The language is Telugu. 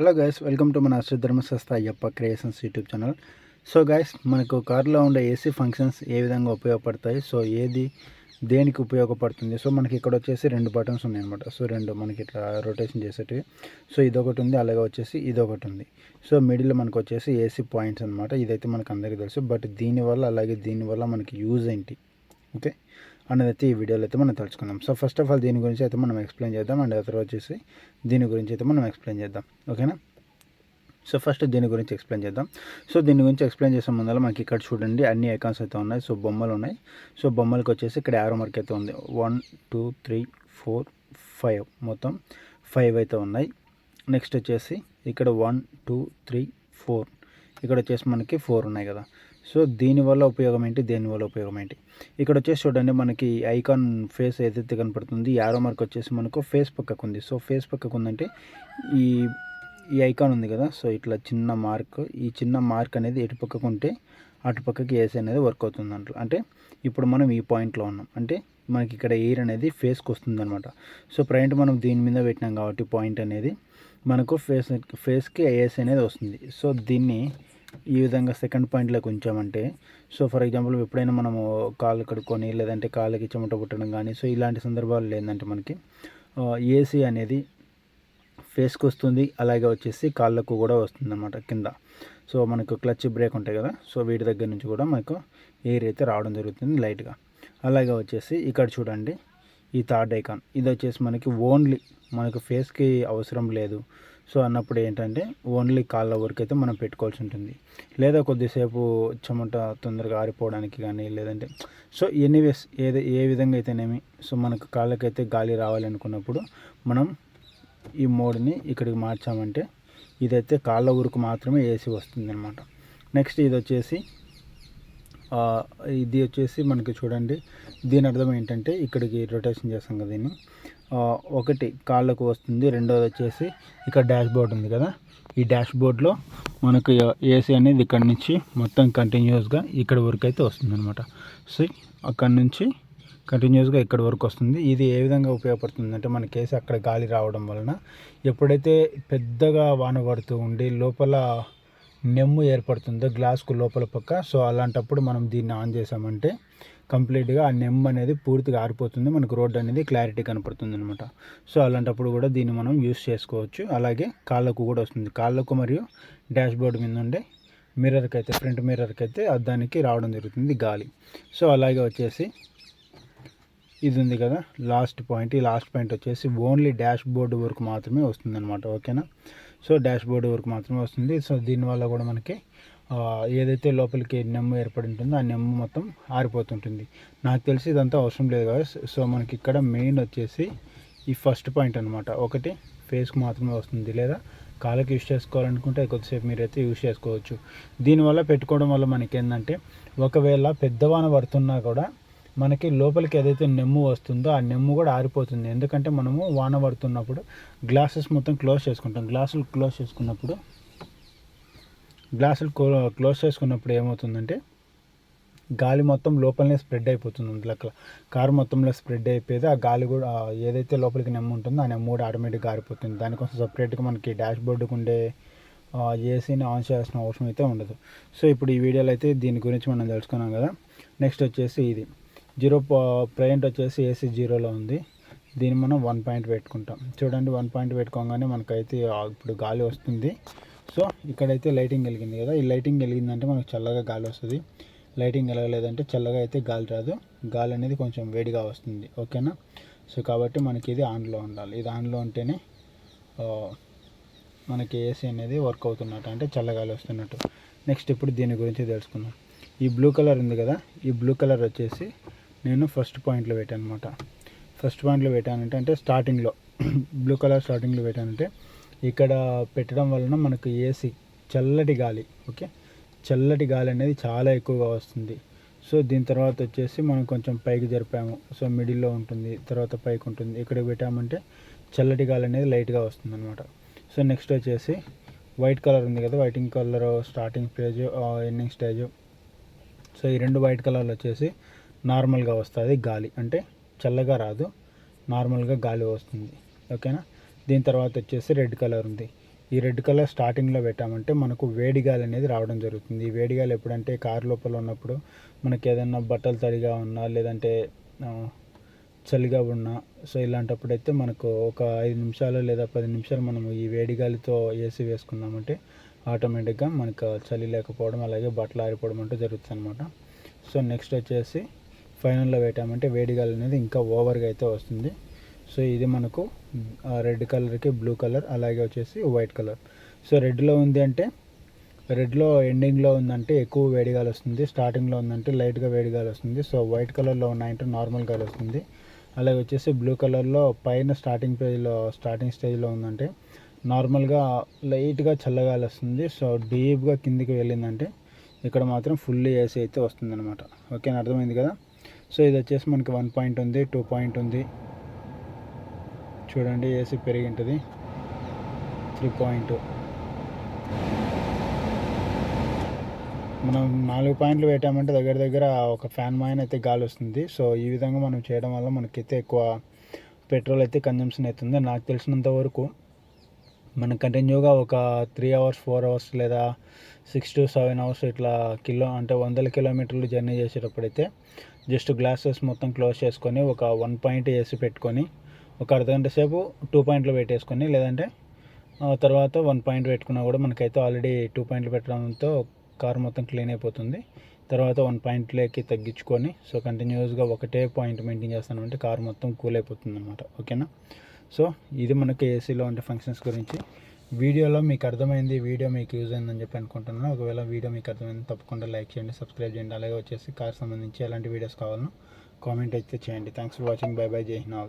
హలో గైస్, వెల్కమ్ టు మన ధర్మశాస్త్ర Ayyappa creations YouTube channel. So guys, మనకు కార్లో ఉండే ఏసీ ఫంక్షన్స్ ఏ విధంగా ఉపయోగపడతాయి, సో ఏది దేనికి ఉపయోగపడుతుంది. సో మనకి ఇక్కడ వచ్చేసి రెండు బటన్స్ ఉన్నాయి అనమాట. సో రెండు మనకి ఇట్లా రొటేషన్ చేసేటివి. సో ఇదొకటి ఉంది, అలాగే వచ్చేసి ఇదొకటి ఉంది. సో మిడిల్లో మనకు వచ్చేసి ఏసీ పాయింట్స్ అనమాట. ఇదైతే మనకు అందరికీ తెలుసు, బట్ దీనివల్ల అలాగే దీనివల్ల మనకి యూజ్ ఏంటి ఓకే అనేది అయితే ఈ వీడియోలో అయితే మనం తెలుసుకుందాం. సో ఫస్ట్ ఆఫ్ ఆల్ దీని గురించి అయితే మనం ఎక్స్ప్లెయిన్ చేద్దాం, అండ్ ఆ తర్వాత వచ్చేసి దీని గురించి అయితే మనం ఎక్స్ప్లెయిన్ చేద్దాం. ఓకేనా. సో ఫస్ట్ దీని గురించి ఎక్స్ప్లెయిన్ చేద్దాం. సో దీని గురించి ఎక్స్ప్లెయిన్ చేసే ముందర మనకి ఇక్కడ చూడండి అన్ని ఐకాన్స్ అయితే ఉన్నాయి. సో బొమ్మలు ఉన్నాయి. సో బొమ్మలకి వచ్చేసి ఇక్కడ యారో మార్క్ అయితే ఉంది. 1 2 3 4 5 మొత్తం 5 అయితే ఉన్నాయి. నెక్స్ట్ వచ్చేసి ఇక్కడ 1 2 3 4 ఇక్కడ వచ్చేసి మనకి 4 ఉన్నాయి కదా. సో దీనివల్ల ఉపయోగం ఏంటి, దేనివల్ల ఉపయోగం ఏంటి. ఇక్కడ వచ్చేసి చూడండి మనకి ఐకాన్ ఫేస్ ఏదైతే కనపడుతుంది, యారో మార్క్ వచ్చేసి మనకు ఫేస్ పక్కకు ఉంది. సో ఫేస్ పక్కకు ఉందంటే ఈ ఐకాన్ ఉంది కదా. సో ఇట్లా చిన్న మార్క్, ఈ చిన్న మార్క్ అనేది ఎటు పక్కకు ఉంటే అటు పక్కకి ఏసీ అనేది వర్క్ అవుతుంది అంట. అంటే ఇప్పుడు మనం ఈ పాయింట్లో ఉన్నాం అంటే మనకి ఇక్కడ ఎయిర్ అనేది ఫేస్కి వస్తుంది అనమాట. సో ప్రజెంట్ మనం దీని మీద పెట్టినాం కాబట్టి పాయింట్ అనేది మనకు ఫేస్కి ఏసీ అనేది వస్తుంది. సో దీన్ని ఈ విధంగా సెకండ్ పాయింట్లోకి ఉంచామంటే, సో ఫర్ ఎగ్జాంపుల్ ఎప్పుడైనా మనము కాళ్ళు కడుక్కొని లేదంటే కాళ్ళకి చెమట పుట్టడం కానీ, సో ఇలాంటి సందర్భాలు ఏంటంటే మనకి ఏసీ అనేది ఫేస్కి వస్తుంది, అలాగే వచ్చేసి కాళ్ళకు కూడా వస్తుంది అన్నమాట కింద. సో మనకు క్లచ్ బ్రేక్ ఉంటాయి కదా. సో వీటి దగ్గర నుంచి కూడా మనకు ఎయిర్ అయితే రావడం జరుగుతుంది లైట్గా. అలాగే వచ్చేసి ఇక్కడ చూడండి ఈ థర్డ్ ఐకాన్, ఇది వచ్చేసి మనకి ఓన్లీ మనకు ఫేస్కి అవసరం లేదు సో అన్నప్పుడు ఏంటంటే ఓన్లీ కాళ్ళ వరకు అయితే మనం పెట్టుకోవాల్సి ఉంటుంది, లేదా కొద్దిసేపు చెమట తొందరగా ఆరిపోవడానికి కానీ లేదంటే సో ఎనీవేస్ ఏ విధంగా అయితేనేమి సో మనకు కాళ్ళకైతే గాలి రావాలనుకున్నప్పుడు మనం ఈ మోడ్ని ఇక్కడికి మార్చామంటే ఇదైతే కాళ్ళ ఊరుకు మాత్రమే ఏసీ వస్తుంది అనమాట. నెక్స్ట్ ఇది వచ్చేసి మనకి చూడండి దీని అర్థం ఏంటంటే ఇక్కడికి రొటేషన్ చేస్తాం కదా దీన్ని, ఒకటి కాళ్ళకు వస్తుంది, రెండోది వచ్చేసి ఇక్కడ డాష్ బోర్డ్ ఉంది కదా. ఈ డాష్ బోర్డ్లో మనకు ఏసీ అనేది ఇక్కడ నుంచి మొత్తం కంటిన్యూస్గా ఇక్కడ వరకు అయితే వస్తుంది అనమాట. సో అక్కడ నుంచి కంటిన్యూస్గా ఇక్కడ వరకు వస్తుంది. ఇది ఏ విధంగా ఉపయోగపడుతుంది అంటే మనకి ఏసీ అక్కడ గాలి రావడం వలన ఎప్పుడైతే పెద్దగా వాన పడుతూ ఉండి లోపల నెమ్ము ఏర్పడుతుందో గ్లాస్కు లోపల పక్క, సో అలాంటప్పుడు మనం దీన్ని ఆన్ చేసామంటే కంప్లీట్గా ఆ నెమ్ము అనేది పూర్తిగా ఆరిపోతుంది, మనకు రోడ్ అనేది క్లారిటీ కనపడుతుంది అనమాట. సో అలాంటప్పుడు కూడా దీన్ని మనం యూస్ చేసుకోవచ్చు. అలాగే కాళ్ళకు కూడా వస్తుంది, కాళ్ళకు మరియు డాష్ బోర్డ్ మీద ఉండే మిర్రర్కి అయితే ఫ్రంట్ మిర్రర్కి అయితే అద్దానికి రావడం జరుగుతుంది గాలి. సో అలాగే వచ్చేసి ఇది ఉంది కదా లాస్ట్ పాయింట్, ఈ లాస్ట్ పాయింట్ వచ్చేసి ఓన్లీ డాష్ బోర్డు వరకు మాత్రమే వస్తుంది అనమాట. ఓకేనా. సో డాష్ బోర్డు వరకు మాత్రమే వస్తుంది. సో దీనివల్ల కూడా మనకి ఏదైతే లోపలికి నెమ్ము ఏర్పడి ఉంటుందో ఆ నెమ్ము మొత్తం ఆరిపోతుంటుంది. నాకు తెలిసి ఇదంతా అవసరం లేదు కదా. సో మనకి ఇక్కడ మెయిన్ వచ్చేసి ఈ ఫస్ట్ పాయింట్ అనమాట. ఒకటి ఫేస్కి మాత్రమే వస్తుంది, లేదా కాళ్ళకి యూస్ చేసుకోవాలనుకుంటే కొద్దిసేపు మీరైతే యూస్ చేసుకోవచ్చు. దీనివల్ల పెట్టుకోవడం వల్ల మనకి ఏంటంటే ఒకవేళ పెద్దవాన పడుతున్నా కూడా మనకి లోపలికి ఏదైతే నెమ్ము వస్తుందో ఆ నెమ్ము కూడా ఆరిపోతుంది. ఎందుకంటే మనము వాన పడుతున్నప్పుడు గ్లాసెస్ మొత్తం క్లోజ్ చేసుకుంటాం. గ్లాసులు క్లోజ్ చేసుకున్నప్పుడు ఏమవుతుందంటే గాలి మొత్తం లోపలనే స్ప్రెడ్ అయిపోతుంది. లెక్క కారు మొత్తంలో స్ప్రెడ్ అయిపోయేది ఆ గాలి కూడా ఏదైతే లోపలికి నెమ్ము ఉంటుందో ఆ నెమ్ము కూడా ఆటోమేటిక్గా ఆరిపోతుంది. దానికోసం సపరేట్గా మనకి డాష్ బోర్డుకు ఉండే ఏసీని ఆన్ చేయాల్సిన అవసరం అయితే ఉండదు. సో ఇప్పుడు ఈ వీడియోలో అయితే దీని గురించి మనం తెలుసుకున్నాం కదా. నెక్స్ట్ వచ్చేసి ఇది ప్రజెంట్ వచ్చేసి ఏసీ 0లో ఉంది. దీన్ని మనం 1 పాయింట్ పెట్టుకుంటాం. చూడండి 1 పాయింట్ పెట్టుకోగానే మనకైతే ఇప్పుడు గాలి వస్తుంది. సో ఇక్కడైతే లైటింగ్ వెలిగింది కదా, ఈ లైటింగ్ వెలిగిందంటే మనకు చల్లగా గాలి వస్తుంది. లైటింగ్ వెలగలేదంటే చల్లగా అయితే గాలి రాదు, గాలి అనేది కొంచెం వేడిగా వస్తుంది. ఓకేనా. సో కాబట్టి మనకి ఇది ఆన్లో ఉండాలి. ఇది ఆన్లో ఉంటేనే మనకి ఏసీ అనేది వర్క్ అవుతున్నట్టు, అంటే చల్లగాలి వస్తున్నట్టు. నెక్స్ట్ ఇప్పుడు దీని గురించి తెలుసుకుందాం. ఈ బ్లూ కలర్ ఉంది కదా, ఈ బ్లూ కలర్ వచ్చేసి నేను ఫస్ట్ పాయింట్లో పెట్టాను అనమాట. ఫస్ట్ పాయింట్లో పెట్టానంటే అంటే స్టార్టింగ్లో బ్లూ కలర్ స్టార్టింగ్లో పెట్టానంటే ఇక్కడ పెట్టడం వలన మనకు ఏసీ చల్లటి గాలి, ఓకే, చల్లటి గాలి అనేది చాలా ఎక్కువగా వస్తుంది. సో దీని తర్వాత వచ్చేసి మనం కొంచెం పైకి జరిపాము, సో మిడిల్లో ఉంటుంది, తర్వాత పైకి ఉంటుంది. ఇక్కడికి పెట్టామంటే చల్లటి గాలి అనేది లైట్గా వస్తుంది అనమాట. సో నెక్స్ట్ వచ్చేసి వైట్ కలర్ ఉంది కదా, waiting colour starting stage ending stage. So ఈ రెండు వైట్ కలర్లు వచ్చేసి నార్మల్గా వస్తుంది గాలి, అంటే చల్లగా రాదు, నార్మల్గా గాలి వస్తుంది. ఓకేనా. దీని తర్వాత వచ్చేసి రెడ్ కలర్ ఉంది. ఈ రెడ్ కలర్ స్టార్టింగ్లో పెట్టామంటే మనకు వేడి గాలి అనేది రావడం జరుగుతుంది. ఈ వేడి గాలి ఎప్పుడంటే కారు లోపల ఉన్నప్పుడు మనకి ఏదైనా బట్టలు తడిగా ఉన్నా లేదంటే చలిగా ఉన్నా సో ఇలాంటప్పుడు అయితే మనకు ఒక 5 నిమిషాలు లేదా 10 నిమిషాలు మనము ఈ వేడి గాలితో ఏసీ వేసుకున్నామంటే ఆటోమేటిక్గా మనకు చలి లేకపోవడం అలాగే బట్టలు ఆరిపోవడం అంటే జరుగుతుంది అనమాట. సో నెక్స్ట్ వచ్చేసి ఫైనల్లో పెట్టామంటే వేడి గాలి అనేది ఇంకా ఓవర్గా అయితే వస్తుంది. సో ఇది మనకు రెడ్ కలర్కి బ్లూ కలర్ అలాగే వచ్చేసి వైట్ కలర్. సో రెడ్లో ఉంది అంటే రెడ్లో ఎండింగ్లో ఉందంటే ఎక్కువ వేడి గాలి వస్తుంది, స్టార్టింగ్లో ఉందంటే లైట్గా వేడి గాలి వస్తుంది. సో వైట్ కలర్లో ఉన్నాయంటే నార్మల్ గాలి వస్తుంది. అలాగే వచ్చేసి బ్లూ కలర్లో పైన స్టార్టింగ్ స్టేజ్లో ఉందంటే నార్మల్గా లైట్గా చల్లగాలి వస్తుంది. సో డీప్గా కిందికి వెళ్ళిందంటే ఇక్కడ మాత్రం ఫుల్లీ ఏసీ అయితే వస్తుంది అనమాట. ఓకేనా, అర్థమైంది కదా. సో ఇది వచ్చేసి మనకి 1 పాయింట్ ఉంది, 2 పాయింట్ ఉంది. చూడండి ఏసీ పెరిగి ఉంటుంది, 3 పాయింట్. మనం 4 పాయింట్లు పెట్టామంటే దగ్గర దగ్గర ఒక ఫ్యాన్ మాయన అయితే గాలి వస్తుంది. సో ఈ విధంగా మనం చేయడం వల్ల మనకైతే ఎక్కువ పెట్రోల్ అయితే కన్జంప్షన్ అవుతుంది. నాకు తెలిసినంత వరకు మనం కంటిన్యూగా ఒక 3 అవర్స్ 4 అవర్స్ లేదా 6 to 7 అవర్స్ ఇట్లా అంటే 100 కిలోమీటర్లు జర్నీ చేసేటప్పుడైతే జస్ట్ గ్లాసెస్ మొత్తం క్లోజ్ చేసుకొని ఒక 1 పాయింట్ ఏసీ పెట్టుకొని ఒక అర్ధగంట సేపు 2 పాయింట్లు పెట్టేసుకొని లేదంటే తర్వాత 1 పాయింట్ పెట్టుకున్నా కూడా మనకైతే ఆల్రెడీ 2 పాయింట్లు పెట్టడంతో కార్ మొత్తం క్లీన్ అయిపోతుంది. తర్వాత 1 పాయింట్లోకి తగ్గించుకొని సో కంటిన్యూస్గా ఒకటే పాయింట్ మెయింటైన్ చేస్తానంటే కార్ మొత్తం కూల్ అయిపోతుంది అనమాట. ఓకేనా. సో ఇది మనకి ఏసీలో ఉండే ఫంక్షన్స్ గురించి వీడియోలో మీకు అర్థమైంది, వీడియో మీకు యూజ్ అయిందని చెప్పి అనుకుంటున్నాను. ఒకవేళ వీడియో మీకు అర్థమైంది తప్పకుండా లైక్ చేయండి, సబ్స్క్రైబ్ చేయండి. అలాగే వచ్చేసి కార్ సంబంధించి ఎలాంటి వీడియోస్ కావాలనో కామెంట్ అయితే చేయండి. Thanks for watching. By by, జై హింద్ ఆల్.